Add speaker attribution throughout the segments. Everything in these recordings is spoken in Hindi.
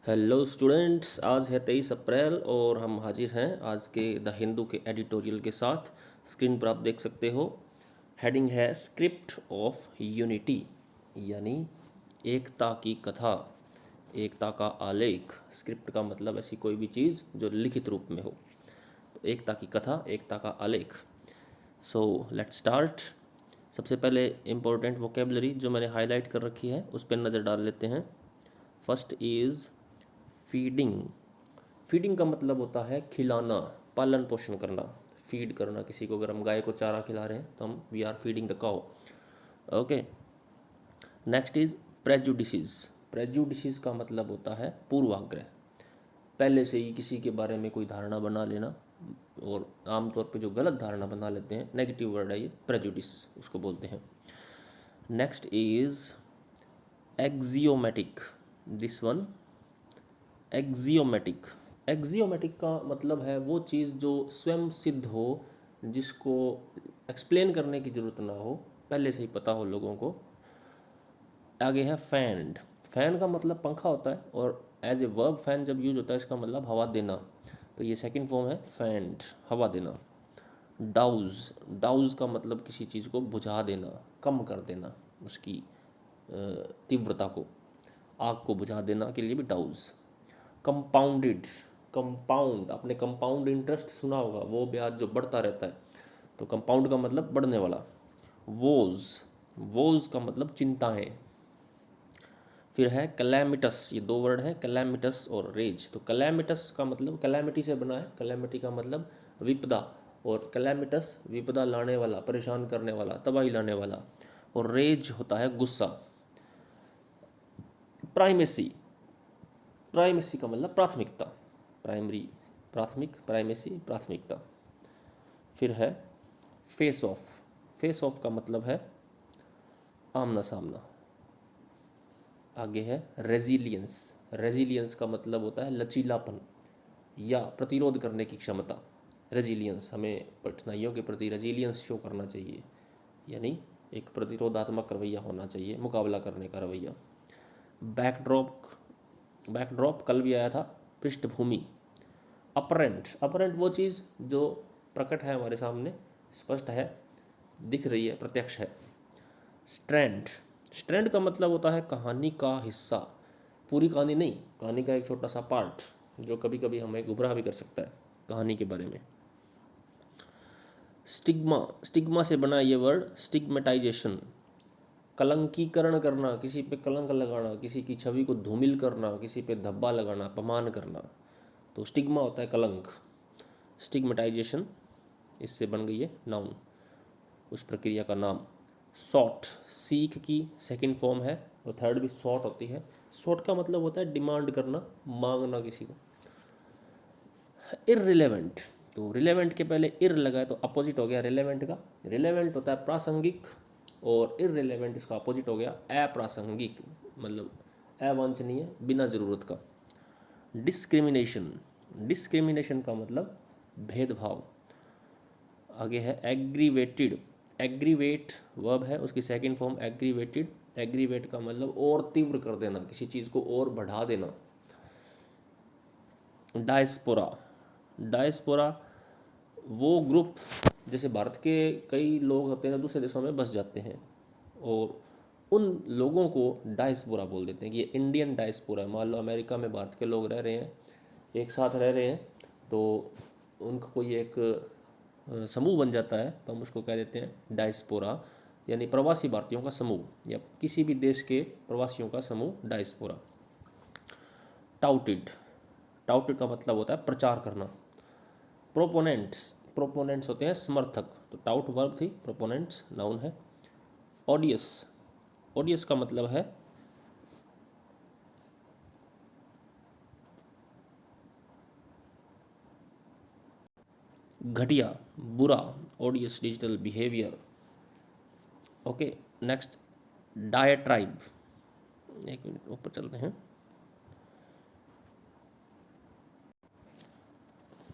Speaker 1: हेलो स्टूडेंट्स, आज है 23 अप्रैल और हम हाजिर हैं आज के द हिंदू के एडिटोरियल के साथ। स्क्रीन पर आप देख सकते हो, हेडिंग है स्क्रिप्ट ऑफ यूनिटी, यानी एकता की कथा, एकता का आलेख। स्क्रिप्ट का मतलब ऐसी कोई भी चीज़ जो लिखित रूप में हो, तो एकता की कथा, एकता का आलेख। So let's start. सबसे पहले इम्पोर्टेंट वोकेबलरी जो मैंने हाईलाइट कर रखी है उस पर नज़र डाल लेते हैं। First is feeding. फीडिंग का मतलब होता है खिलाना, पालन पोषण करना, फीड करना किसी को। अगर हम गाय को चारा खिला रहे हैं तो हम we are feeding the cow. Okay. Next is prejudices. Prejudices का मतलब होता है पूर्वाग्रह, पहले से ही किसी के बारे में कोई धारणा बना लेना, और आमतौर पे जो गलत धारणा बना लेते हैं, नेगेटिव वर्ड है ये, प्रेजुडिस उसको बोलते हैं। Next is axiomatic. This one, axiomatic. Axiomatic का मतलब है वो चीज़ जो स्वयं सिद्ध हो, जिसको एक्सप्लेन करने की ज़रूरत ना हो, पहले से ही पता हो लोगों को। आगे है फैंड। फैन का मतलब पंखा होता है, और एज ए वर्ब फैन जब यूज होता है इसका मतलब हवा देना, तो ये सेकंड फॉर्म है फैंड, हवा देना। डाउज। डाउज का मतलब किसी चीज़ को बुझा देना, कम कर देना, उसकी तीव्रता को, आग को बुझा देना के लिए भी डाउज। कंपाउंडेड। कंपाउंड, आपने कंपाउंड इंटरेस्ट सुना होगा, वो ब्याज जो बढ़ता रहता है, तो कंपाउंड का मतलब बढ़ने वाला। वोज। वोज का मतलब चिंताएं। फिर है कैलेमिटस, ये दो वर्ड हैं, कैलेमिटस और रेज। तो कैलेमिटस का मतलब कैलेमिटी से बना है, कैलेमिटी का मतलब विपदा, और कैलेमिटस विपदा लाने वाला, परेशान करने वाला, तबाही लाने वाला। और रेज होता है गुस्सा। प्राइमेसी। प्राइमेसी का मतलब प्राथमिकता, प्राइमरी, प्राथमिक, प्राइमेसी प्राथमिकता। फिर है फेस ऑफ। फेस ऑफ का मतलब है आमना सामना। आगे है रेजिलियंस। रेजिलियंस का मतलब होता है लचीलापन या प्रतिरोध करने की क्षमता। रेजिलियंस, हमें कठिनाइयों के प्रति रेजिलियंस शो करना चाहिए, यानी एक प्रतिरोधात्मक रवैया होना चाहिए, मुकाबला करने का रवैया। बैकड्रॉप। बैकड्रॉप कल भी आया था, पृष्ठभूमि। अपरेंट। अपरेंट वो चीज़ जो प्रकट है, हमारे सामने स्पष्ट है, दिख रही है, प्रत्यक्ष है। स्ट्रैंड। स्ट्रैंड का मतलब होता है कहानी का हिस्सा, पूरी कहानी नहीं, कहानी का एक छोटा सा पार्ट जो कभी कभी हमें गुमराह भी कर सकता है कहानी के बारे में। स्टिग्मा। स्टिग्मा से बना ये वर्ड स्टिग्मेटाइजेशन, कलंकीकरण करना, किसी पे कलंक लगाना, किसी की छवि को धूमिल करना, किसी पे धब्बा लगाना, अपमान करना, तो स्टिग्मा होता है कलंक। स्टिग्मेटाइजेशन, इससे बन गई है नाउन, उस प्रक्रिया का नाम। सॉट, सीख की सेकंड फॉर्म है, और थर्ड भी सॉट होती है। सॉट का मतलब होता है डिमांड करना, मांगना किसी को। इररिलेवेंट। तो रिलेवेंट के पहले इर लगा है तो अपोजिट हो गया रिलेवेंट का। रिलेवेंट होता है प्रासंगिक, और इररिलेवेंट इसका अपोजिट हो गया अप्रासंगिक, मतलब अवांछनीय, बिना ज़रूरत का। डिस्क्रिमिनेशन। डिस्क्रिमिनेशन का मतलब भेदभाव। आगे है एग्रीवेटेड। एग्रीवेट वर्ब है, उसकी सेकंड फॉर्म एग्रीवेटेड। एग्रीवेट का मतलब और तीव्र कर देना, किसी चीज़ को और बढ़ा देना। डायस्पोरा। डायस्पोरा वो ग्रुप, जैसे भारत के कई लोग होते हैं दूसरे देशों में बस जाते हैं, और उन लोगों को डायस्पोरा बोल देते हैं कि ये इंडियन डायस्पोरा है। मान लो अमेरिका में भारत के लोग रह रहे हैं, एक साथ रह रहे हैं, तो उनका कोई एक समूह बन जाता है, तो हम उसको कह देते हैं डायस्पोरा, यानी प्रवासी भारतीयों का समूह, या किसी भी देश के प्रवासियों का समूह, डायस्पोरा। टाउटेड। टाउटेड का मतलब होता है प्रचार करना। प्रोपोनेंट्स। प्रोपोनेंट्स होते हैं समर्थक, तो टाउट वर्ब थी, प्रोपोनेंट्स नाउन है। ऑडियस। ऑडियस का मतलब है घटिया, बुरा, odious digital behaviour. Okay. Next diatribe. एक मिनट ऊपर चलते हैं।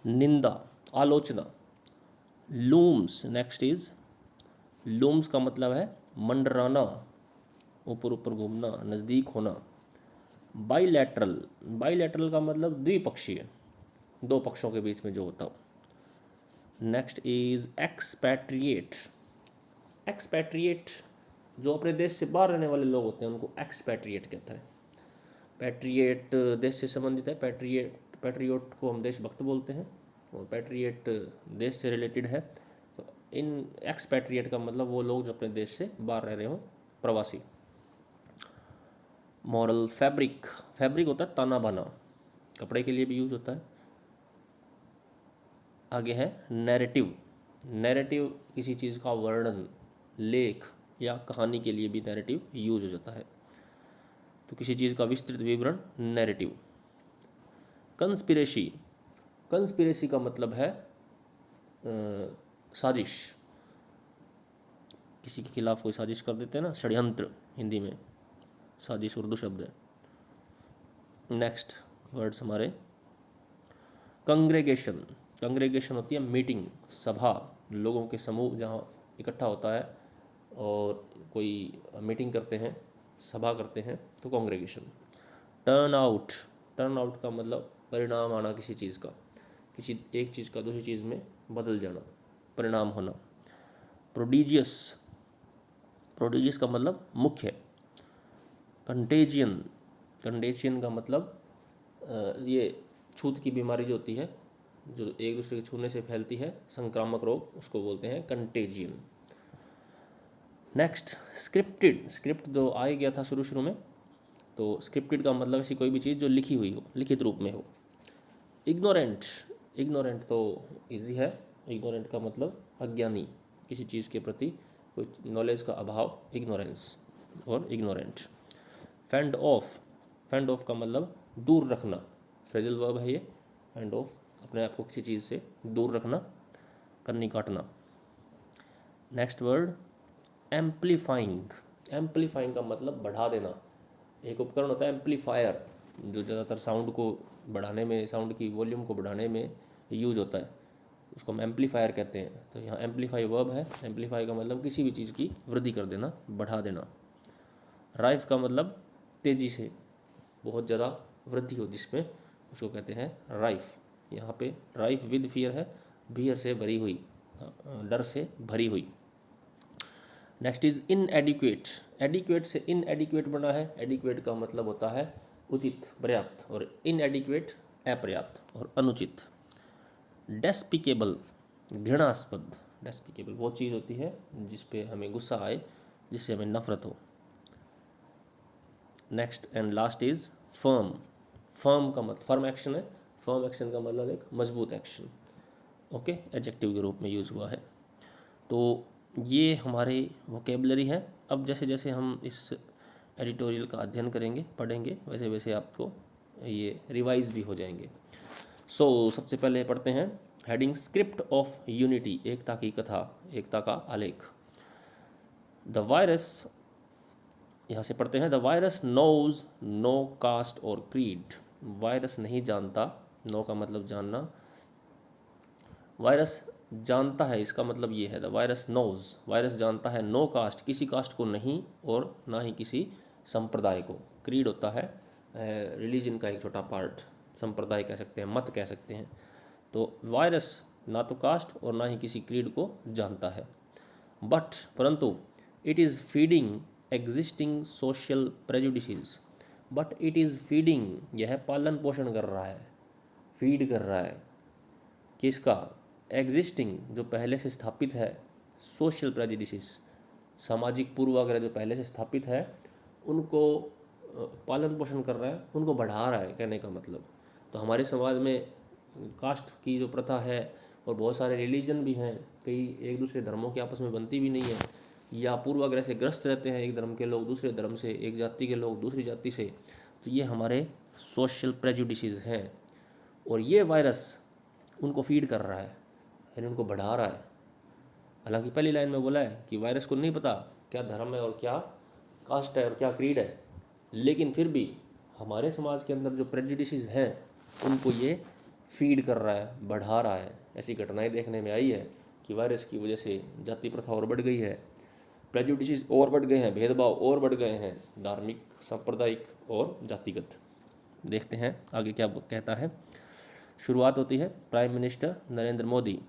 Speaker 1: निंदा, आलोचना। लूम्स। नेक्स्ट इज लूम्स का मतलब है मंडराना, ऊपर ऊपर घूमना, नज़दीक होना। बाईलैटरल, बाईलैटरल का मतलब द्विपक्षीय, दो पक्षों के बीच में जो होता हो। नेक्स्ट इज एक्सपैट्रिएट, एक्सपैट्रिएट जो अपने देश से बाहर रहने वाले लोग होते हैं उनको एक्सपैट्रिएट कहता है। पैट्रिएट देश से संबंधित है, पैट्रियोट को हम देशभक्त बोलते हैं, और पैट्रिएट देश से रिलेटेड है। तो इन एक्सपैट्रिएट का मतलब वो लोग जो अपने देश से बाहर रह रहे हों, प्रवासी। मॉरल फैब्रिक, फैब्रिक होता है ताना बाना, कपड़े के लिए भी यूज होता है। आगे है नैरेटिव, नैरेटिव किसी चीज़ का वर्णन, लेख या कहानी के लिए भी नैरेटिव यूज हो जाता है। तो किसी चीज़ का विस्तृत विवरण नैरेटिव। कंस्पिरेसी, कंस्पिरेसी का मतलब है साजिश, किसी के खिलाफ कोई साजिश कर देते हैं ना, षड्यंत्र हिंदी में, साजिश उर्दू शब्द है। नेक्स्ट वर्ड्स हमारे कंग्रेगेशन, कंग्रेगेशन होती है मीटिंग, सभा, लोगों के समूह जहाँ इकट्ठा होता है और कोई मीटिंग करते हैं, सभा करते हैं, तो congregation. Turn out, turn out का मतलब परिणाम आना किसी चीज़ का, किसी एक चीज़ का दूसरी चीज़ में बदल जाना, परिणाम होना। प्रोडिजियस, प्रोडिजियस का मतलब मुख्य। कंटेजियन, कंटेजियन का मतलब ये छूत की बीमारी जो होती है, जो एक दूसरे के छूने से फैलती है, संक्रामक रोग, उसको बोलते हैं कंटेजियन। नेक्स्ट स्क्रिप्टेड, स्क्रिप्ट जो आ गया था शुरू शुरू में, तो स्क्रिप्टेड का मतलब ऐसी कोई भी चीज़ जो लिखी हुई हो, लिखित रूप में हो। इग्नोरेंट, इग्नोरेंट तो इजी है, इग्नोरेंट का मतलब अज्ञानी, किसी चीज़ के प्रति कोई नॉलेज का अभाव, इग्नोरेंस और ignorant. Fend of, fend of का मतलब दूर रखना, फ्रेजल वर्ब है ये, फेंड ऑफ, अपने आप को किसी चीज़ से दूर रखना, कन्नी काटना। नेक्स्ट वर्ड एम्पलीफाइंग, एम्पलीफाइंग का मतलब बढ़ा देना। एक उपकरण होता है एम्पलीफायर, जो ज़्यादातर साउंड को बढ़ाने में, साउंड की वॉल्यूम को बढ़ाने में यूज होता है, उसको हम एम्पलीफायर कहते हैं। तो यहाँ एम्पलीफाई वर्ब है, एम्पलीफाई का मतलब किसी भी चीज़ की वृद्धि कर देना, बढ़ा देना। राइफ का मतलब तेज़ी से, बहुत ज़्यादा वृद्धि हो जिसमें, उसको कहते हैं राइफ। यहाँ पे राइफ विद फियर है, फियर से भरी हुई, डर से भरी हुई। नेक्स्ट इज इनएडिक्वेट, एडिक्वेट से इनएडिक्वेट बना है, एडिक्वेट का मतलब होता है उचित, पर्याप्त, और इनएडिक्वेट अपर्याप्त और अनुचित। डेस्पिकेबल, घृणास्पद, डेस्पिकेबल वो चीज़ होती है जिस पे हमें गुस्सा आए, जिससे हमें नफरत हो। Next and last is firm, firm का मतलब फर्म एक्शन है, फर्म एक्शन का मतलब एक मजबूत एक्शन, ओके, एडजेक्टिव के रूप में यूज़ हुआ है। तो ये हमारे वोकेबलरी है। अब जैसे जैसे हम इस एडिटोरियल का अध्ययन करेंगे, पढ़ेंगे, वैसे वैसे आपको ये रिवाइज भी हो जाएंगे। सो सबसे पहले पढ़ते हैं हेडिंग स्क्रिप्ट ऑफ यूनिटी, एकता की कथा, एकता का आलेख। द वायरस, यहाँ से पढ़ते हैं, the virus knows no caste और क्रीड, वायरस नहीं जानता, नो का मतलब जानना, वायरस जानता है, इसका मतलब ये है, द वायरस नोज, वायरस जानता है, नो कास्ट किसी कास्ट को नहीं, और ना ही किसी संप्रदाय को। क्रीड होता है रिलीजन का एक छोटा पार्ट, संप्रदाय कह सकते हैं, मत कह सकते हैं। तो वायरस ना तो कास्ट और ना ही किसी क्रीड को जानता है। बट परंतु it is feeding existing social prejudices, but it is feeding, यह पालन पोषण कर रहा है, फीड कर रहा है किसका, एग्जिस्टिंग जो पहले से स्थापित है, सोशल प्रेजुडिसेस सामाजिक पूर्वाग्रह जो पहले से स्थापित है, उनको पालन पोषण कर रहा है, उनको बढ़ा रहा है, कहने का मतलब। तो हमारे समाज में कास्ट की जो प्रथा है, और बहुत सारे रिलीजन भी हैं, कई एक दूसरे धर्मों के आपस में बनती भी नहीं है, या पूर्वाग्रह से ग्रस्त रहते हैं, एक धर्म के लोग दूसरे धर्म से, एक जाति के लोग दूसरी जाति से। तो ये हमारे सोशल प्रेजुडिसेस हैं, और ये वायरस उनको फीड कर रहा है, यानी उनको बढ़ा रहा है। हालांकि पहली लाइन में बोला है कि वायरस को नहीं पता क्या धर्म है और क्या कास्ट है और क्या क्रीड है, लेकिन फिर भी हमारे समाज के अंदर जो प्रेजुडिसेस हैं उनको ये फीड कर रहा है, बढ़ा रहा है। ऐसी घटनाएं देखने में आई है कि वायरस की वजह से जाति प्रथा और बढ़ गई है, प्रेजुडिसेस और बढ़ गए हैं, भेदभाव और बढ़ गए हैं, धार्मिक, सांप्रदायिक और जातिगत। देखते हैं आगे क्या कहता है। शुरुआत होती है प्राइम मिनिस्टर नरेंद्र मोदी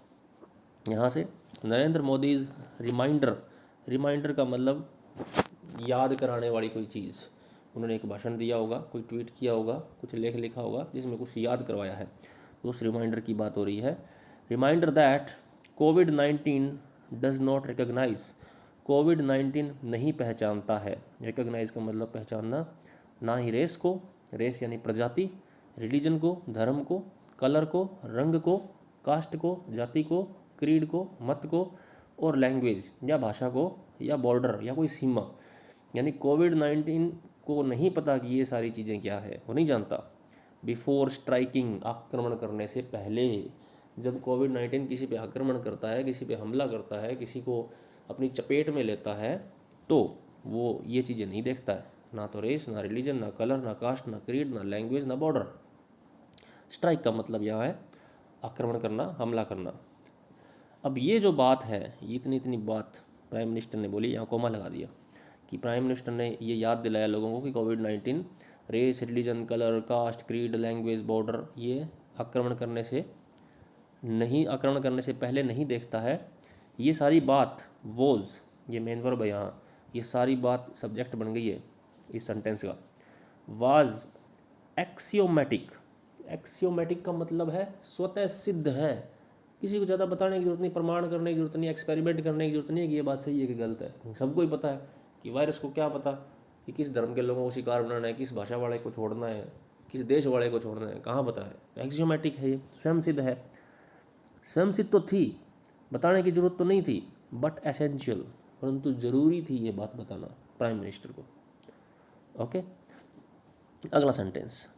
Speaker 1: यहाँ से। नरेंद्र मोदी रिमाइंडर, रिमाइंडर का मतलब याद कराने वाली कोई चीज़। उन्होंने एक भाषण दिया होगा, कोई ट्वीट किया होगा, कुछ लेख लिखा होगा जिसमें कुछ याद करवाया है, तो उस रिमाइंडर की बात हो रही है। रिमाइंडर दैट कोविड-19 डज नॉट रिकॉग्नाइज, कोविड-19 नहीं पहचानता है। रिकॉग्नाइज का मतलब पहचानना, ना ही रेस को, रेस यानी प्रजाति, रिलीजन को, धर्म को, कलर को, रंग को, कास्ट को, जाति को, क्रीड को, मत को, और लैंग्वेज या भाषा को, या बॉर्डर या कोई सीमा। यानी कोविड-19 को नहीं पता कि ये सारी चीज़ें क्या है, वो नहीं जानता। बिफोर स्ट्राइकिंग, आक्रमण करने से पहले, जब कोविड-19 किसी पे आक्रमण करता है, किसी पे हमला करता है, किसी को अपनी चपेट में लेता है, तो वो ये चीज़ें नहीं देखता है, ना तो रेस, ना रिलीजन, ना कलर, ना कास्ट, ना क्रीड, ना लैंग्वेज, ना बॉर्डर। स्ट्राइक का मतलब यहाँ है आक्रमण करना, हमला करना। अब ये जो बात है, ये इतनी इतनी बात प्राइम मिनिस्टर ने बोली, यहाँ कोमा लगा दिया कि प्राइम मिनिस्टर ने ये याद दिलाया लोगों को कि कोविड-19 race, religion, colour, caste, creed, language, border ये आक्रमण करने से नहीं, आक्रमण करने से पहले नहीं देखता है। ये सारी बात वोज, ये मेन वर्ब है यहाँ, ये सारी बात सब्जेक्ट बन गई है इस सेंटेंस का। वाज एक्सियोमेटिक, एक्सियोमेटिक का मतलब है स्वतः सिद्ध है, किसी को ज़्यादा बताने की जरूरत नहीं, प्रमाण करने की जरूरत नहीं, एक्सपेरिमेंट करने की जरूरत नहीं है कि ये बात सही है कि गलत है। सबको ही पता है कि वायरस को क्या पता कि किस धर्म के लोगों को शिकार बनाना है, किस भाषा वाले को छोड़ना है, किस देश वाले को छोड़ना है, कहाँ पता है। एक्सियोमेटिक है, ये स्वयं सिद्ध है। स्वयं सिद्ध तो थी, बताने की जरूरत तो नहीं थी, बट एसेंशियल, परंतु ज़रूरी थी ये बात बताना प्राइम मिनिस्टर को। ओके, अगला सेंटेंस,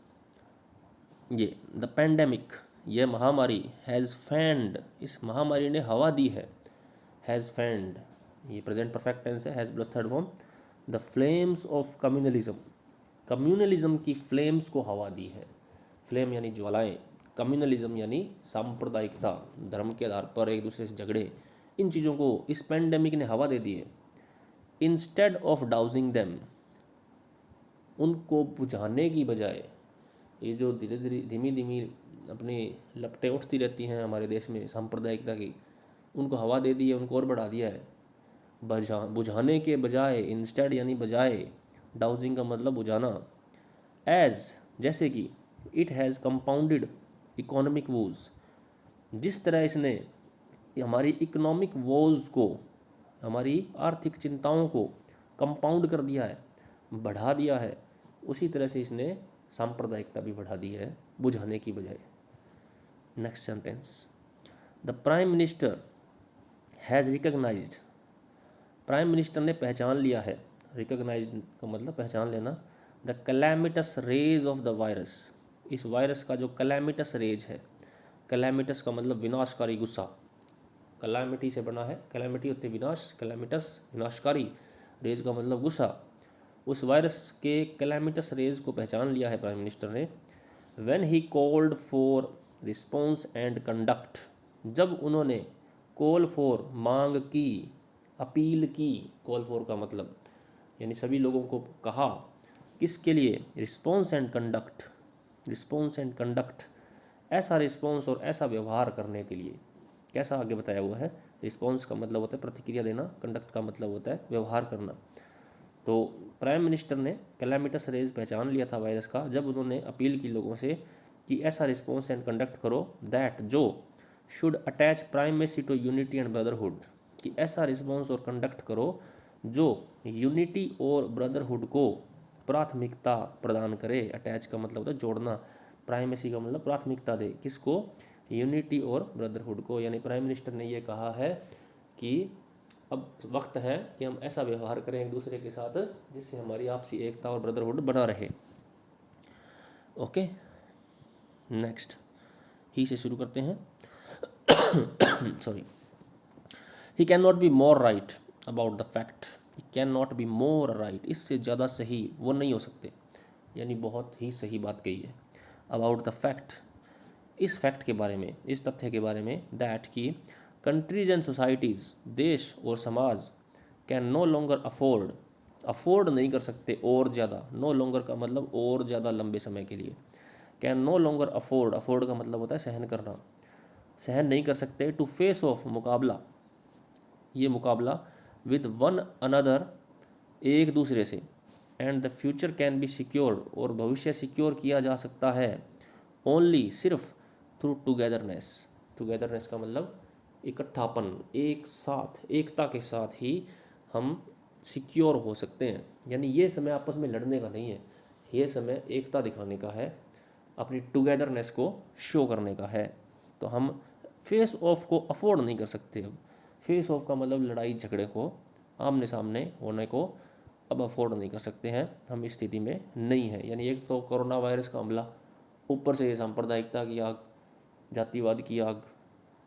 Speaker 1: ये द पैंडेमिक, यह महामारी, हैज़ फैंड, इस महामारी ने हवा दी है। हैज़ फैंड, ये प्रेजेंट परफेक्ट टेंस है, has plus third form. The flames of communalism, communalism की फ्लेम्स को हवा दी है। फ्लेम यानी ज्वालाएं, कम्युनलिज्म यानी सांप्रदायिकता, धर्म के आधार पर एक दूसरे से झगड़े, इन चीज़ों को इस पैंडेमिक ने हवा दे दी है। इंस्टेड ऑफ डाउजिंग देम, उनको बुझाने की बजाय, ये जो धीरे धीरे धीमी धीमी अपनी लपटें उठती रहती हैं हमारे देश में सांप्रदायिकता की, उनको हवा दे दी है, उनको और बढ़ा दिया है। बुझाने के बजाय, इंस्टेड यानी बजाय, डाउजिंग का मतलब बुझाना। एज, जैसे कि, it has compounded economic woes, जिस तरह इसने हमारी इकोनॉमिक वोज को, हमारी आर्थिक चिंताओं को कंपाउंड कर दिया है, बढ़ा दिया है, उसी तरह से इसने सांप्रदायिकता भी बढ़ा दी है बुझाने की बजाय। Next sentence, the prime minister has recognised, prime minister ने पहचान लिया है, रिकग्नाइज्ड का मतलब पहचान लेना, the calamitous rage of the virus, इस वायरस का जो कैलामिटस रेज है, कैलामिटस का मतलब विनाशकारी गुस्सा, कैलामिटी से बना है, कैलामिटी होते विनाश, कैलामिटस विनाशकारी, रेज का मतलब गुस्सा, उस वायरस के कैलामिटस रेज को पहचान लिया है प्राइम मिनिस्टर ने। When he called for response and conduct, जब उन्होंने कॉल फॉर मांग की, अपील की, कॉल फॉर का मतलब यानी सभी लोगों को कहा, किसके लिए, response and conduct, response and conduct, ऐसा रिस्पॉन्स और ऐसा व्यवहार करने के लिए। कैसा आगे बताया हुआ है, रिस्पॉन्स का मतलब होता है प्रतिक्रिया देना, कंडक्ट का मतलब होता है व्यवहार करना। तो प्राइम मिनिस्टर ने कैलामिटस रेज पहचान लिया था वायरस का, जब उन्होंने अपील की लोगों से कि ऐसा रिस्पॉन्स एंड कंडक्ट करो, दैट जो should attach primacy to unity and brotherhood, कि ऐसा रिस्पॉन्स और कंडक्ट करो जो यूनिटी और ब्रदरहुड को प्राथमिकता प्रदान करे। अटैच का मतलब होता है जोड़ना, प्राइमेसी का मतलब प्राथमिकता दे, किसको, यूनिटी और ब्रदरहुड को। यानी प्राइम मिनिस्टर ने ये कहा है कि अब वक्त है कि हम ऐसा व्यवहार करें एक दूसरे के साथ जिससे हमारी आपसी एकता और ब्रदरहुड बना रहे। ओके, नेक्स्ट, ही से शुरू करते हैं। Sorry, he can not be more right about the fact, he can not be more right, इससे ज़्यादा सही वो नहीं हो सकते, यानी बहुत ही सही बात कही है। अबाउट द फैक्ट, इस फैक्ट के बारे में, इस तथ्य के बारे में, दैट की कंट्रीज एंड सोसाइटीज़, देश और समाज, can no longer afford, afford नहीं कर सकते और ज़्यादा, नो लॉन्गर का मतलब और ज़्यादा लंबे समय के लिए, can no longer afford, afford का मतलब होता है सहन करना, सहन नहीं कर सकते, टू फेस ऑफ मुकाबला, ये मुकाबला, विद वन अनदर, एक दूसरे से, and the future can be secured, और भविष्य सिक्योर किया जा सकता है, ओनली, सिर्फ, थ्रू टुगेदरनेस, टुगेदरनेस का मतलब इकट्ठापन, एक साथ, एकता के साथ ही हम सिक्योर हो सकते हैं। यानी ये समय आपस में लड़ने का नहीं है, ये समय एकता दिखाने का है, अपनी टुगेदरनेस को शो करने का है। तो हम फेस ऑफ को अफोर्ड नहीं कर सकते। अब फेस ऑफ का मतलब लड़ाई झगड़े को, आमने सामने होने को अब अफोर्ड नहीं कर सकते हैं, हम इस स्थिति में नहीं है। यानी एक तो कोरोना वायरस का हमला, ऊपर से ये सांप्रदायिकता की आग, जातिवाद की आग,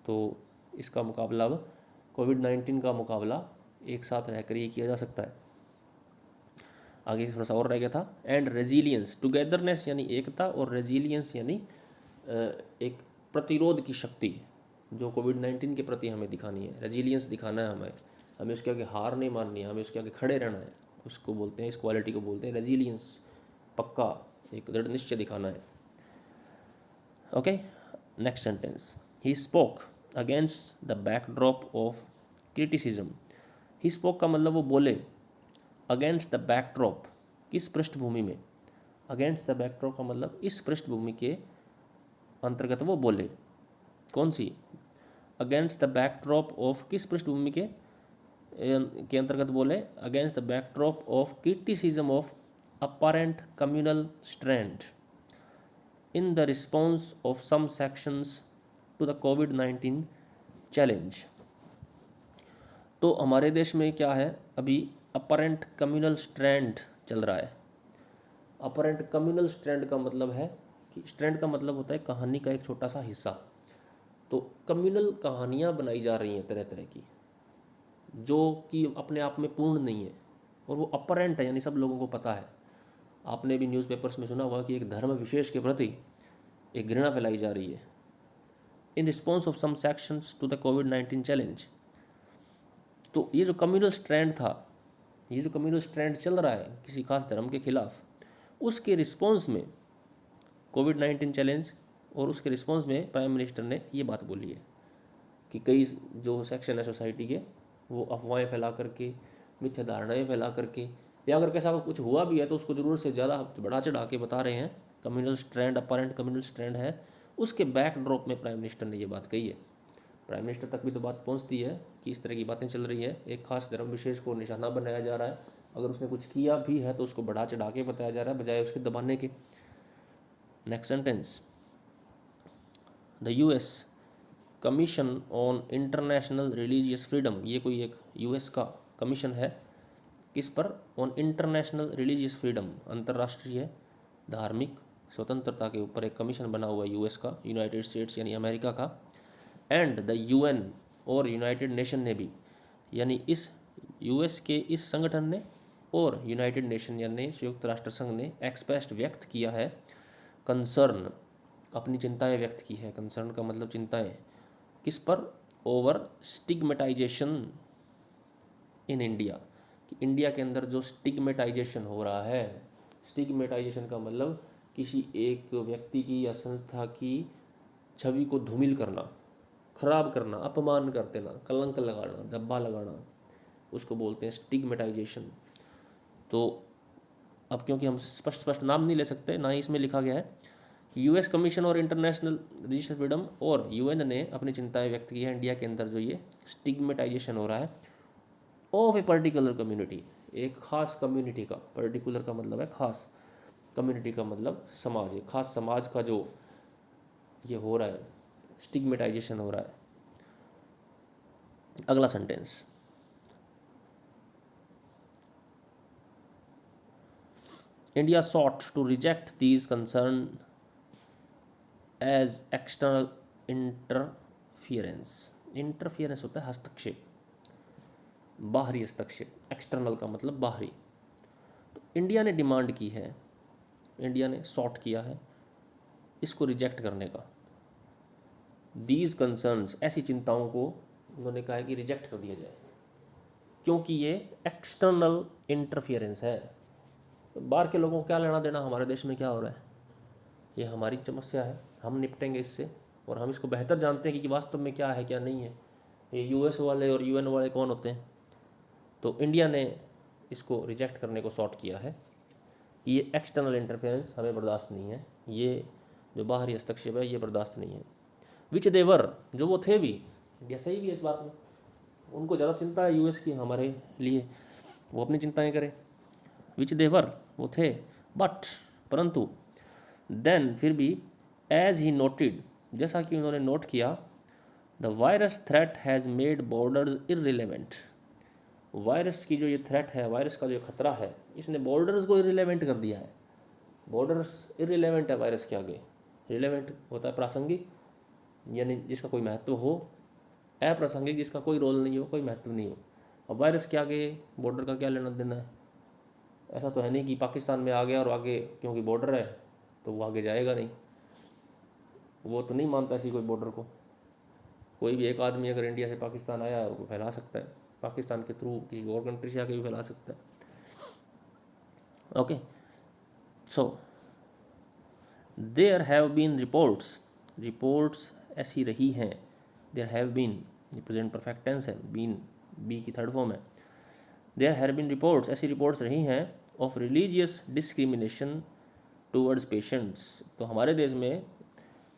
Speaker 1: तो इसका मुकाबला अब कोविड-19 का मुकाबला एक साथ रहकर ही किया जा सकता है। आगे थोड़ा सा और रह गया था, एंड रेजिलियंस, टुगेदरनेस यानी एकता, और रेजिलियंस यानी एक प्रतिरोध की शक्ति जो कोविड-19 के प्रति हमें दिखानी है। रेजिलियंस दिखाना है हमें, हमें उसके आगे हार नहीं माननी है, हमें उसके आगे खड़े रहना है। उसको बोलते हैं, इस क्वालिटी को बोलते हैं रेजिलियंस, पक्का एक दृढ़ निश्चय दिखाना है। Okay, next sentence, he spoke against the backdrop of criticism. He spoke का मतलब वो बोले, अगेंस्ट द बैकड्रॉप, किस पृष्ठभूमि में, अगेंस्ट द बैकड्रॉप का मतलब इस पृष्ठभूमि के अंतर्गत वो बोले, कौन सी, अगेंस्ट द बैकड्रॉप ऑफ, किस पृष्ठभूमि के अंतर्गत बोले, against the backdrop of criticism of apparent communal strength in the response of some sections to the कोविड-19 चैलेंज। तो हमारे देश में क्या है, अभी अपरेंट कम्युनल स्ट्रैंड चल रहा है। अपरेंट कम्युनल स्ट्रैंड का मतलब है कि स्ट्रैंड का मतलब होता है कहानी का एक छोटा सा हिस्सा। तो कम्युनल कहानियाँ बनाई जा रही हैं तरह तरह की, जो कि अपने आप में पूर्ण नहीं है, और वो अपरेंट है, यानी सब लोगों को पता है। आपने भी न्यूज़पेपर्स में सुना होगा कि एक धर्म विशेष के प्रति एक घृणा फैलाई जा रही है, in response of some sections to the कोविड-19 चैलेंज। तो ये जो कम्युनल स्ट्रैंड था, ये जो कम्युनल स्ट्रैंड चल रहा है किसी खास धर्म के खिलाफ, उसके रिस्पॉन्स में कोविड-19 चैलेंज, और उसके रिस्पॉन्स में प्राइम मिनिस्टर ने ये बात बोली है कि कई जो सेक्शन है सोसाइटी के, वो अफवाहें फैला करके, मिथ्या धारणाएँ फैला करके, या अगर कैसा कुछ हुआ भी है तो उसको ज़रूरत से ज़्यादा बढ़ा चढ़ा के बता रहे हैं। Communal strand, apparent communal strand है, उसके बैकड्रॉप में प्राइम मिनिस्टर ने ये बात कही है। प्राइम मिनिस्टर तक भी तो बात पहुंचती है कि इस तरह की बातें चल रही है, एक खास धर्म विशेष को निशाना बनाया जा रहा है, अगर उसने कुछ किया भी है तो उसको बढ़ा चढ़ा के बताया जा रहा है बजाय उसके दबाने के। Next sentence, the US commission on international religious freedom, ये कोई एक यूएस का कमीशन है, किस पर, ऑन इंटरनेशनल रिलीजियस फ्रीडम, अंतर्राष्ट्रीय धार्मिक स्वतंत्रता के ऊपर एक कमीशन बना हुआ है यूएस का, यूनाइटेड स्टेट्स यानी अमेरिका का, एंड द यूएन, और यूनाइटेड नेशन ने भी, यानी इस यूएस के इस संगठन ने और यूनाइटेड नेशन यानी संयुक्त राष्ट्र संघ ने एक्सप्रेस्ड, व्यक्त किया है, कंसर्न, अपनी चिंताएं व्यक्त की है। कंसर्न का मतलब चिंताएं, किस पर, ओवर स्टिग्मेटाइजेशन इन इंडिया, कि इंडिया के अंदर जो स्टिग्मेटाइजेशन हो रहा है, स्टिग्मेटाइजेशन का मतलब किसी एक व्यक्ति की या संस्था की छवि को धूमिल करना, खराब करना, अपमान कर देना, कलंक लगाना, धब्बा लगाना, उसको बोलते हैं स्टिग्मेटाइजेशन। तो अब क्योंकि हम स्पष्ट स्पष्ट नाम नहीं ले सकते, ना ही इसमें लिखा गया है कि यूएस कमीशन और इंटरनेशनल रिलीजियस फ्रीडम और यूएन ने अपनी चिंताएं व्यक्त की है इंडिया के अंदर जो ये स्टिग्मेटाइजेशन हो रहा है ऑफ ए पर्टिकुलर कम्युनिटी, एक खास कम्युनिटी का, पर्टिकुलर का मतलब है खास, कम्युनिटी का मतलब समाज, एक खास समाज का जो ये हो रहा है, स्टिग्मेटाइजेशन हो रहा है। अगला sentence, India sought to reject these concern as external interference, interference होता है हस्तक्षेप, बाहरी हस्तक्षेप, एक्सटर्नल का मतलब बाहरी। तो इंडिया ने डिमांड की है, इंडिया ने सॉट किया है इसको रिजेक्ट करने का, दीज कंसर्न्स, ऐसी चिंताओं को उन्होंने कहा है कि रिजेक्ट कर दिया जाए, क्योंकि ये एक्सटर्नल इंटरफियरेंस है। बाहर के लोगों को क्या लेना देना हमारे देश में क्या हो रहा है, ये हमारी समस्या है, हम निपटेंगे इससे, और हम इसको बेहतर जानते हैं कि वास्तव में क्या है क्या नहीं है। ये यूएस वाले और यूएन वाले कौन होते हैं? तो इंडिया ने इसको रिजेक्ट करने को सॉर्ट किया है कि ये एक्सटर्नल इंटरफेरेंस हमें बर्दाश्त नहीं है, ये जो बाहरी हस्तक्षेप है ये बर्दाश्त नहीं है। विच देवर, जो वो थे भी, इंडिया सही भी है इस बात में, उनको ज़्यादा चिंता है यूएस की हमारे लिए, वो अपनी चिंताएं करें। विच देवर, वो थे, बट, परंतु, देन, फिर भी, एज ही नोटेड, जैसा कि उन्होंने नोट किया, the virus threat has made borders irrelevant, virus की जो ये थ्रेट है, वायरस का जो खतरा है, इसने बॉर्डर्स को इररिलेवेंट कर दिया है। बॉर्डर्स इररिलेवेंट है वायरस के आगे। रिलेवेंट होता है प्रासंगिक, यानी जिसका कोई महत्व हो, अप्रासंगिक जिसका कोई रोल नहीं हो, कोई महत्व नहीं हो। अब वायरस के आगे बॉर्डर का क्या लेना देना है? ऐसा तो है नहीं कि पाकिस्तान में आ गया और आगे क्योंकि बॉर्डर है तो वो आगे जाएगा नहीं, वो तो नहीं मानता ऐसी कोई बॉर्डर को। कोई भी एक आदमी अगर इंडिया से पाकिस्तान आया और वो फैला सकता है, पाकिस्तान के थ्रू किसी और कंट्री से आके भी फैला सकता है। Okay, so there have been reports ऐसी रही हैं, देयर हैव बीन, ये प्रेजेंट परफेक्ट टेंस है, बीन बी की थर्ड फॉर्म है। देयर हैव बीन रिपोर्ट्स, ऐसी रिपोर्ट्स रही हैं, of religious discrimination towards patients, तो हमारे देश में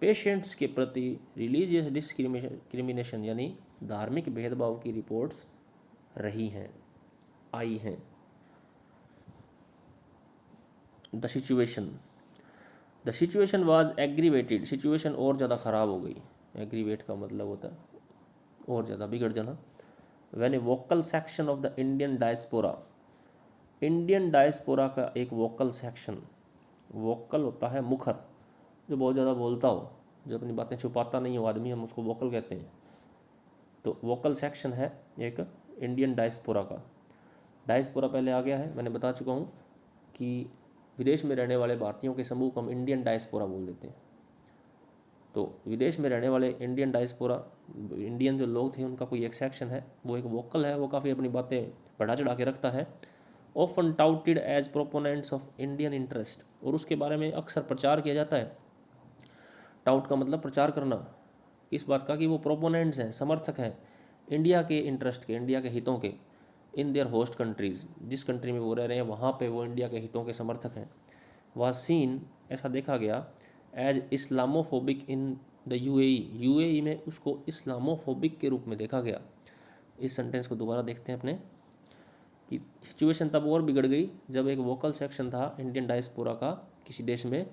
Speaker 1: पेशेंट्स के प्रति रिलीजियस डिस्क्रिमिनेशन यानी धार्मिक भेदभाव की रिपोर्ट्स रही हैं, आई हैं। The situation was aggravated, situation और ज़्यादा ख़राब हो गई, एग्रीवेट का मतलब होता है और ज़्यादा बिगड़ जाना। When A vocal section of the Indian diaspora का एक वोकल सेक्शन, वोकल होता है मुखर, जो बहुत ज़्यादा बोलता हो, जो अपनी बातें छुपाता नहीं हो आदमी, हम उसको वोकल कहते हैं। तो वोकल सेक्शन है एक इंडियन डायस्पोरा का। डायस्पोरा पहले आ गया है, मैंने बता चुका हूँ कि विदेश में रहने वाले भारतीयों के समूह को हम इंडियन डायस्पोरा बोल देते हैं। तो विदेश में रहने वाले इंडियन डायस्पोरा, इंडियन जो लोग थे, उनका कोई एक सेक्शन है, वो एक वोकल है, वो काफ़ी अपनी बातें बढ़ा चढ़ा के रखता है। Often touted as proponents of Indian interest, और उसके बारे में अक्सर प्रचार किया जाता है। टाउट का मतलब प्रचार करना, इस बात का कि वो प्रोपोनेंट्स हैं, समर्थक हैं इंडिया के इंटरेस्ट के, इंडिया के हितों के, इन देयर होस्ट कंट्रीज़, जिस कंट्री में वो रह रहे हैं वहाँ पे वो इंडिया के हितों के समर्थक हैं। वाज सीन, ऐसा देखा गया, as Islamophobic in the UAE में उसको इस्लामोफोबिक के रूप में देखा गया। इस सेंटेंस को दोबारा देखते हैं अपने, कि सिचुएशन तब और बिगड़ गई जब एक वोकल सेक्शन था इंडियन डायस्पोरा का किसी देश में,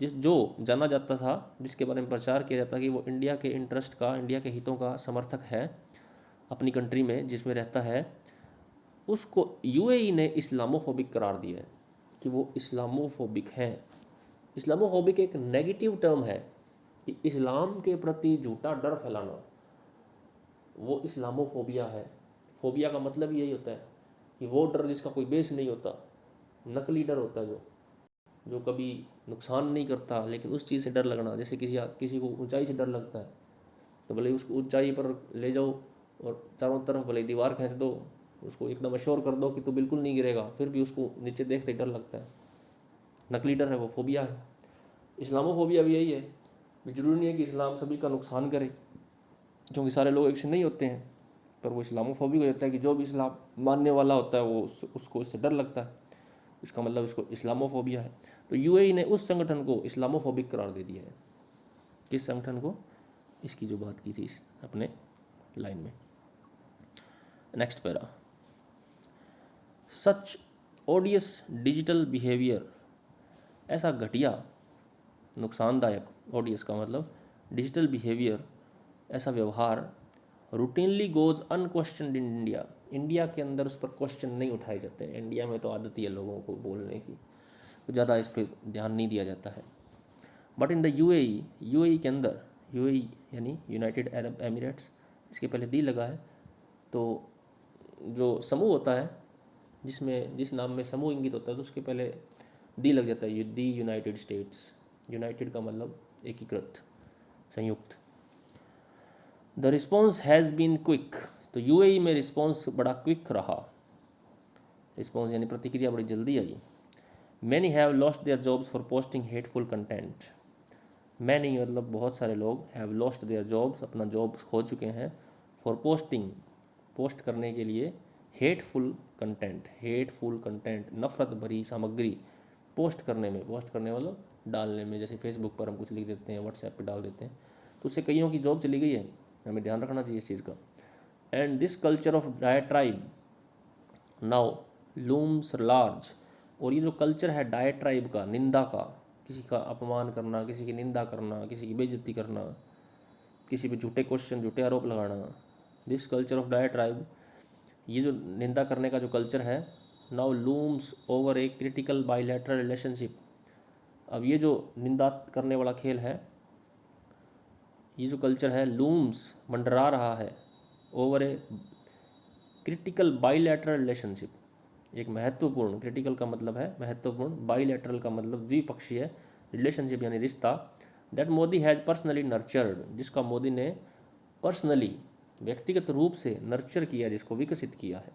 Speaker 1: जो जाना जाता था, जिसके बारे में प्रचार किया जाता कि वो इंडिया के इंटरेस्ट का, इंडिया के हितों का समर्थक है अपनी कंट्री में जिसमें रहता है, उसको यूएई ने इस्लामोफोबिक करार दिया है कि वो इस्लामोफोबिक है। इस्लामोफोबिक एक नेगेटिव टर्म है कि इस्लाम के प्रति झूठा डर फैलाना, वो इस्लामोफोबिया है। फोबिया का मतलब यही होता है कि वो डर जिसका कोई बेस नहीं होता, नकली डर होता है, जो कभी नुकसान नहीं करता लेकिन उस चीज़ से डर लगना। जैसे किसी को ऊंचाई से डर लगता है तो भले उसको ऊंचाई पर ले जाओ और चारों तरफ भले दीवार खींच दो, उसको एकदम अश्योर कर दो कि तू बिल्कुल नहीं गिरेगा, फिर भी उसको नीचे देखते ही डर लगता है, नकली डर है, वो फोबिया है। इस्लामोफोबिया भी यही है, जरूरी नहीं है कि इस्लाम सभी का नुकसान करे, क्योंकि सारे लोग एक से नहीं होते हैं, पर वो इस्लामोफोबिक हो जाता है कि जो भी इस्लाम मानने वाला होता है वो उसको इससे डर लगता है, इसका मतलब इसको इस्लामोफोबिया है। तो यूएई ने उस संगठन को इस्लामोफोबिक करार दे दिया है। किस संगठन को? इसकी जो बात की थी इस अपने लाइन में। नेक्स्ट पैरा, सच ओडियस डिजिटल बिहेवियर, ऐसा घटिया, नुकसानदायक, ओडियस का मतलब डिजिटल बिहेवियर, ऐसा व्यवहार, routinely goes unquestioned in India, India के अंदर उस पर क्वेश्चन नहीं उठाए जाते हैं। इंडिया में तो आदत ही है लोगों को बोलने की, तो ज़्यादा इस पर ध्यान नहीं दिया जाता है। बट इन द यूएई के अंदर, यूएई यानी यूनाइटेड अरब एमिरेट्स, इसके पहले दी लगा है, तो जो समूह होता है जिसमें जिस नाम में समूह इंगित होता है तो उसके पहले दी लग जाता है, दी यूनाइटेड स्टेट्स। यूनाइटेड का मतलब एकीकृत, संयुक्त। The response has been quick, तो यूएई में रिस्पॉन्स बड़ा क्विक रहा, रिस्पॉन्स यानी प्रतिक्रिया बड़ी जल्दी आई। Many have lost their jobs for posting hateful content, many मतलब बहुत सारे लोग हैव लॉस्ट देयर जॉब्स, अपना जॉब खो चुके हैं, फॉर पोस्टिंग, पोस्ट करने के लिए, हेटफुल कंटेंट, नफ़रत भरी सामग्री पोस्ट करने में, पोस्ट करने मतलब डालने में, जैसे फेसबुक पर हम कुछ लिख देते हैं, व्हाट्सएप पे डाल देते हैं, तो उससे कईयों की जॉब चली गई है, हमें ध्यान रखना चाहिए इस चीज़ का। And this culture of diatribe now looms large, और ये जो कल्चर है डायट्राइब का, निंदा का, किसी का अपमान करना, किसी की निंदा करना, किसी की बेइज्जती करना, किसी पे झूठे क्वेश्चन, झूठे आरोप लगाना, दिस कल्चर ऑफ डायट्राइब, ये जो निंदा करने का जो कल्चर है, now looms over a critical bilateral relationship, अब ये जो निंदा करने वाला खेल है, ये जो कल्चर है, लूम्स मंडरा रहा है, over a critical bilateral relationship, एक महत्वपूर्ण, क्रिटिकल का मतलब है महत्वपूर्ण, बाइलैटरल का मतलब द्विपक्षीय, रिलेशनशिप यानी रिश्ता, that Modi has personally nurtured, जिसका मोदी ने पर्सनली, व्यक्तिगत रूप से नर्चर किया, जिसको विकसित किया है।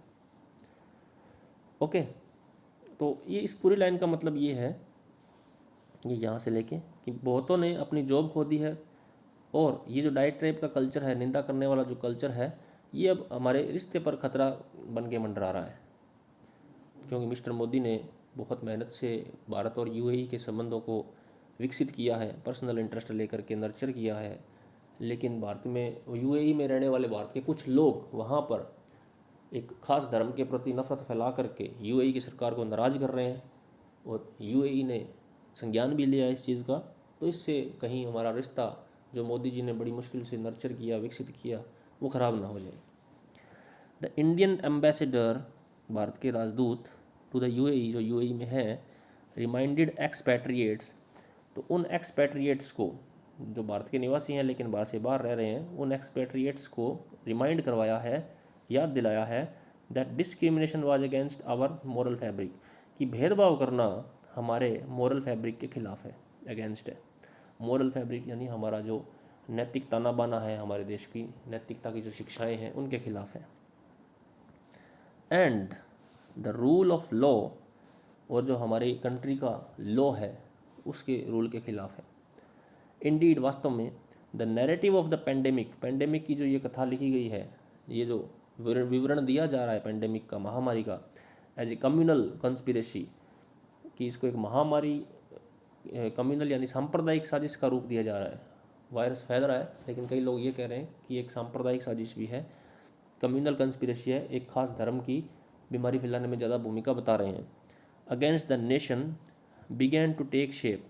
Speaker 1: ओके, तो ये इस पूरी लाइन का मतलब ये है, ये यहाँ से लेके कि बहुतों ने अपनी जॉब खो दी है, और ये जो डाइट ट्रैप का कल्चर है, निंदा करने वाला जो कल्चर है, ये अब हमारे रिश्ते पर खतरा बन के मंडरा रहा है, क्योंकि मिस्टर मोदी ने बहुत मेहनत से भारत और यूएई के संबंधों को विकसित किया है, पर्सनल इंटरेस्ट लेकर के नर्चर किया है, लेकिन भारत में, यूएई में रहने वाले भारत के कुछ लोग वहाँ पर एक खास धर्म के प्रति नफरत फैला करके यूएई की सरकार को नाराज़ कर रहे हैं, और यूएई ने संज्ञान भी लिया इस चीज़ का, तो इससे कहीं हमारा रिश्ता जो मोदी जी ने बड़ी मुश्किल से नर्चर किया, विकसित किया, वो ख़राब ना हो जाए। द इंडियन एम्बेसडर, भारत के राजदूत, टू द यूएई, जो यूएई में है, रिमाइंडेड एक्सपैट्रिएट्स, तो उन एक्सपैट्रिएट्स को, जो भारत के निवासी हैं लेकिन भारत से बाहर रह रहे हैं, उन एक्सपैट्रिएट्स को रिमाइंड करवाया है, याद दिलाया है, that discrimination was against our moral fabric, कि भेदभाव करना हमारे मोरल फैब्रिक के खिलाफ है, अगेंस्ट है। मोरल फैब्रिक यानी हमारा जो नैतिक ताना बाना है, हमारे देश की नैतिकता की जो शिक्षाएं हैं, उनके खिलाफ है। And the rule of law, और जो हमारी कंट्री का लॉ है उसके रूल के खिलाफ है। इंडीड, वास्तव में, the narrative of the pandemic, pandemic की जो ये कथा लिखी गई है, ये जो विवरण दिया जा रहा है पेंडेमिक का, महामारी का, एज ए कम्युनल कंस्पिरेसी, कि इसको एक महामारी, कम्युनल यानी सांप्रदायिक साजिश का रूप दिया जा रहा है। वायरस फैल रहा है, लेकिन कई लोग ये कह रहे हैं कि एक सांप्रदायिक साजिश भी है, कम्युनल कंस्पिरेसी है, एक खास धर्म की बीमारी फैलाने में ज़्यादा भूमिका बता रहे हैं। Against the nation began to take shape,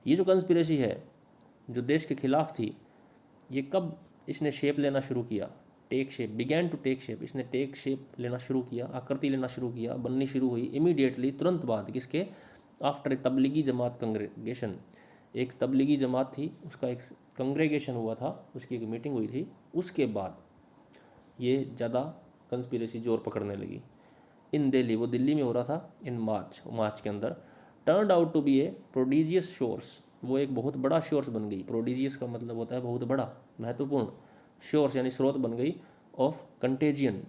Speaker 1: ये जो कंस्पिरेसी है जो देश के खिलाफ थी, ये कब इसने शेप लेना शुरू किया, take shape, began to take shape, इसने टेक शेप लेना शुरू किया, आकृति लेना शुरू किया, बननी शुरू हुई, इमीडिएटली, तुरंत बाद, किसके, आफ्टर ए तबलीगी जमात कंग्रेगेशन, एक तबलीगी जमात थी, उसका एक कंग्रेगेशन हुआ था, उसकी एक मीटिंग हुई थी, उसके बाद ये ज़्यादा कंस्पिरेसी जोर पकड़ने लगी। इन दिल्ली, वो दिल्ली में हो रहा था, इन मार्च के अंदर, turned out to be a prodigious source, वो एक बहुत बड़ा सोर्स बन गई, प्रोडिजियस का मतलब होता है बहुत बड़ा, महत्वपूर्ण, सोर्स यानी स्रोत बन गई, ऑफ कंटेजियन,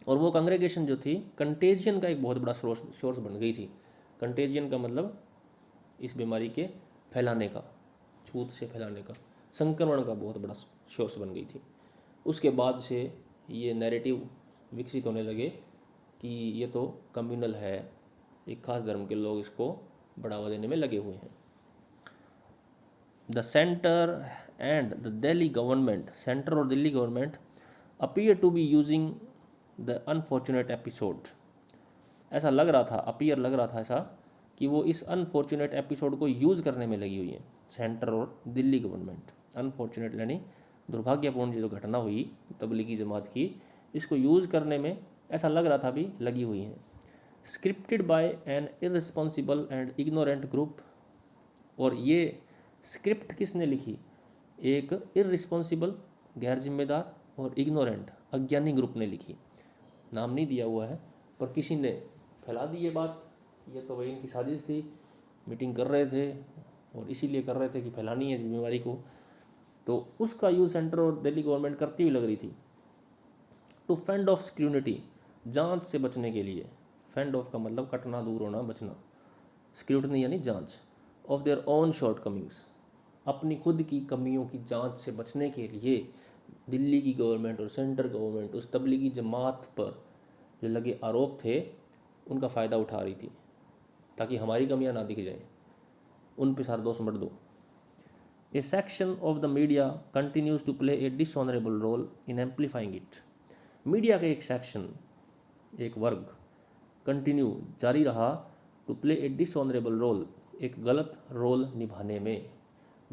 Speaker 1: और वो कांग्रेगेशन जो थी, कंटेजियन का एक बहुत बड़ा सोर्स बन गई थी। कंटेजियन का मतलब इस बीमारी के फैलाने का, छूत से फैलाने का, संक्रमण का बहुत बड़ा सोर्स बन गई थी। उसके बाद से ये नैरेटिव विकसित होने लगे कि ये तो कम्युनल है, एक खास धर्म के लोग इसको बढ़ावा देने में लगे हुए हैं। The centre and the Delhi government, centre और Delhi government, appear to be using the unfortunate episode, ऐसा लग रहा था, अपीयर लग रहा था ऐसा, कि वो इस अनफॉर्चुनेट एपिसोड को यूज़ करने में लगी हुई है, सेंटर और दिल्ली गवर्नमेंट। अनफॉर्चुनेट यानी दुर्भाग्यपूर्ण जो घटना हुई तबलीगी जमात की, इसको यूज़ करने में ऐसा लग रहा था भी लगी हुई हैं। Scripted by an irresponsible and ignorant group, और ये स्क्रिप्ट किसने लिखी, एक इररिस्पॉन्सिबल, गैर जिम्मेदार, और इग्नोरेंट, अज्ञानी ग्रुप ने लिखी, नाम नहीं दिया हुआ है, पर किसी ने फैला दी ये बात, ये तो वही इनकी साजिश थी, मीटिंग कर रहे थे और इसीलिए कर रहे थे कि फैलानी है इस बीमारी को, तो उसका यूज़ सेंटर और दिल्ली गवर्नमेंट करती हुई लग रही थी। टू फेंड ऑफ स्क्रूनिटी, जांच से बचने के लिए, फेंड ऑफ का मतलब कटना, दूर होना, बचना, स्क्रूटनी यानी जांच, of their own shortcomings, अपनी खुद की कमियों की जांच से बचने के लिए दिल्ली की गवर्नमेंट और सेंट्रल गवर्नमेंट उस तबलीगी जमात पर जो लगे आरोप थे उनका फ़ायदा उठा रही थी, ताकि हमारी कमियां ना दिख जाएं, उन पे सारा दोष मत दो। A section of the media continues to play a dishonorable role in amplifying it. Media का एक सेक्शन, एक वर्ग कंटिन्यू जारी रहा to play a dishonourable role, एक गलत रोल निभाने में।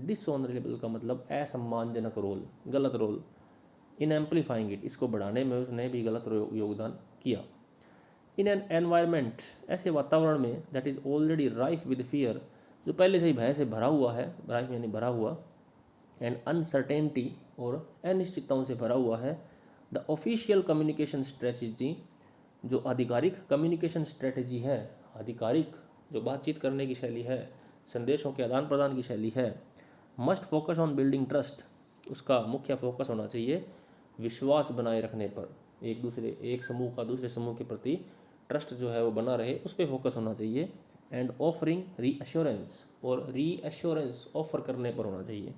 Speaker 1: डिसऑनरेबल का मतलब असम्मानजनक रोल, गलत रोल। इन एम्पलीफाइंग इट, इसको बढ़ाने में उसने भी गलत योगदान किया। इन एन एनवायरमेंट, ऐसे वातावरण में that is already rife with fear, जो पहले से ही भय से भरा हुआ है, राइफ यानी भरा हुआ, एंड अनसर्टेनिटी, और अनिश्चितताओं से भरा हुआ है। द ऑफिशियल कम्युनिकेशन स्ट्रेटजी, जो आधिकारिक कम्युनिकेशन स्ट्रेटजी है, आधिकारिक जो बातचीत करने की शैली है, संदेशों के आदान प्रदान की शैली है, must focus on building trust, उसका मुख्य फोकस होना चाहिए विश्वास बनाए रखने पर, एक समूह का दूसरे समूह के प्रति ट्रस्ट जो है वो बना रहे, उस पर फोकस होना चाहिए। एंड ऑफरिंग रीअश्योरेंस, और रीअश्योरेंस ऑफर करने पर होना चाहिए।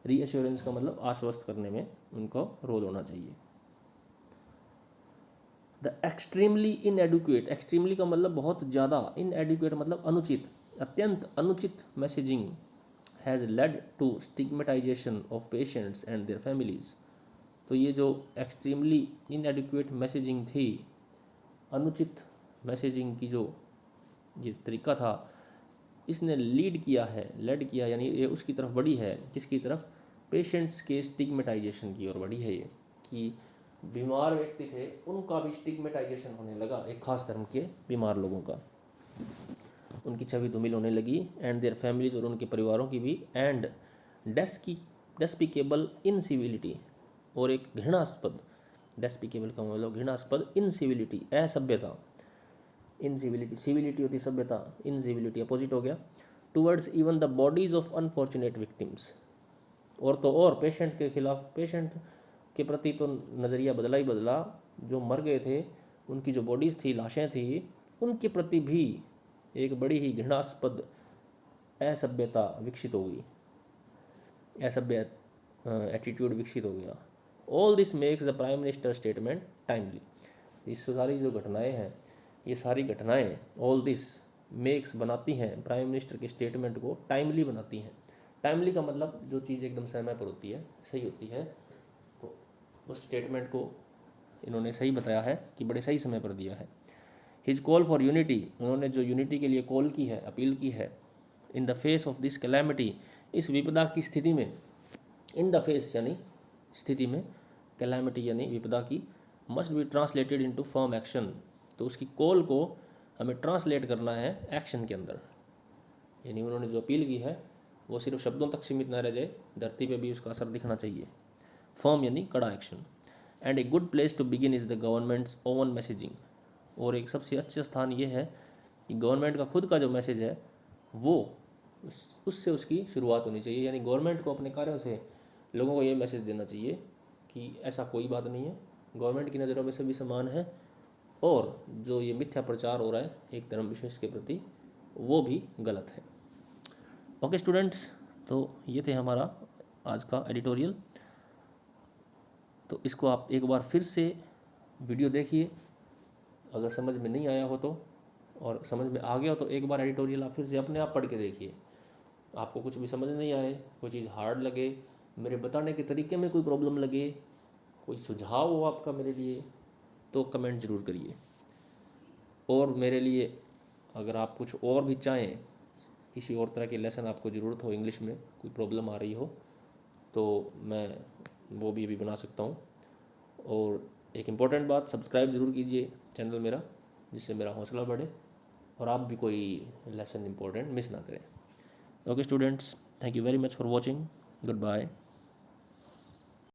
Speaker 1: रीअश्योरेंस का मतलब आश्वस्त करने में उनको रोल होना चाहिए। द एक्सट्रीमली इनएडुकेट, एक्सट्रीमली का मतलब बहुत ज़्यादा, इनएडुकेट मतलब अनुचित, अत्यंत अनुचित messaging has led to stigmatisation of patients and their families. तो ये जो एक्सट्रीमली इनएडुकेट मैसेजिंग थी, अनुचित मैसेजिंग की जो ये तरीका था, इसने लीड किया है, लेड किया यानी ये उसकी तरफ बढ़ी है, किसकी तरफ, पेशेंट्स के स्टिग्मेटाइजेशन की ओर बढ़ी है। ये कि बीमार व्यक्ति थे उनका भी स्टिग्मेटाइजेशन होने लगा, एक खास धर्म के बीमार लोगों का, उनकी छवि धूमिल होने लगी। एंड देयर फैमिलीज, और उनके परिवारों की भी। एंड डेस्पिकेबल इनसिविलिटी, और एक घृणास्पद, डेस्पिकेबल का मतलब घृणास्पद, इनसिविलिटी असभ्यता, इनसिविलिटी, सिविलिटी होती सभ्यता, इनसिविलिटी अपोजिट हो गया। Towards even the bodies of unfortunate victims, और तो और पेशेंट के खिलाफ, पेशेंट के प्रति तो नज़रिया बदला ही बदला, जो मर गए थे उनकी जो बॉडीज़ थी, लाशें थी, उनके प्रति भी एक बड़ी ही घृणास्पद असभ्यता विकसित हो गई, असभ्य एटीट्यूड विकसित हो गया। All this makes the prime minister statement timely, इस सारी जो घटनाएं हैं, ये सारी घटनाएं, ऑल दिस मेक्स बनाती हैं प्राइम मिनिस्टर के स्टेटमेंट को टाइमली बनाती हैं। टाइमली का मतलब जो चीज़ एकदम समय पर होती है, सही होती है, तो उस स्टेटमेंट को इन्होंने सही बताया है कि बड़े सही समय पर दिया है। हिज कॉल फॉर यूनिटी, उन्होंने जो यूनिटी के लिए कॉल की है, अपील की है। In the face of this calamity, इस विपदा की स्थिति में, इन द फेस यानी स्थिति में, कैलेमिटी यानी विपदा की, must be translated into firm action, तो उसकी कॉल को हमें ट्रांसलेट करना है एक्शन के अंदर। यानी उन्होंने जो अपील की है वो सिर्फ शब्दों तक सीमित न रह जाए, धरती पे भी उसका असर दिखना चाहिए। फर्म यानी कड़ा action. And a good place to begin is the government's own messaging, और एक सबसे अच्छा स्थान ये है कि गवर्नमेंट का खुद का जो मैसेज है वो उससे उसकी शुरुआत होनी चाहिए। यानी गवर्नमेंट को अपने कार्यों से लोगों को ये मैसेज देना चाहिए कि ऐसा कोई बात नहीं है, गवर्नमेंट की नज़रों में सभी समान है, और जो ये मिथ्या प्रचार हो रहा है एक धर्म विशेष के प्रति, वो भी गलत है। ओके स्टूडेंट्स, तो ये थे हमारा आज का एडिटोरियल। तो इसको आप एक बार फिर से वीडियो देखिए, अगर समझ में नहीं आया हो तो, और समझ में आ गया हो तो एक बार एडिटोरियल आप फिर से अपने आप पढ़ के देखिए। आपको कुछ भी समझ नहीं आए, कोई चीज़ हार्ड लगे, मेरे बताने के तरीके में कोई प्रॉब्लम लगे, कोई सुझाव हो आपका मेरे लिए, तो कमेंट ज़रूर करिए। और मेरे लिए अगर आप कुछ और भी चाहें, किसी और तरह के लेसन आपको ज़रूरत हो, इंग्लिश में कोई प्रॉब्लम आ रही हो, तो मैं वो भी अभी बना सकता हूँ। और एक इम्पॉर्टेंट बात, सब्सक्राइब ज़रूर कीजिए चैनल मेरा, जिससे मेरा हौसला बढ़े और आप भी कोई लेसन इम्पोर्टेंट मिस ना करें। Okay students, thank you very much for watching, good bye.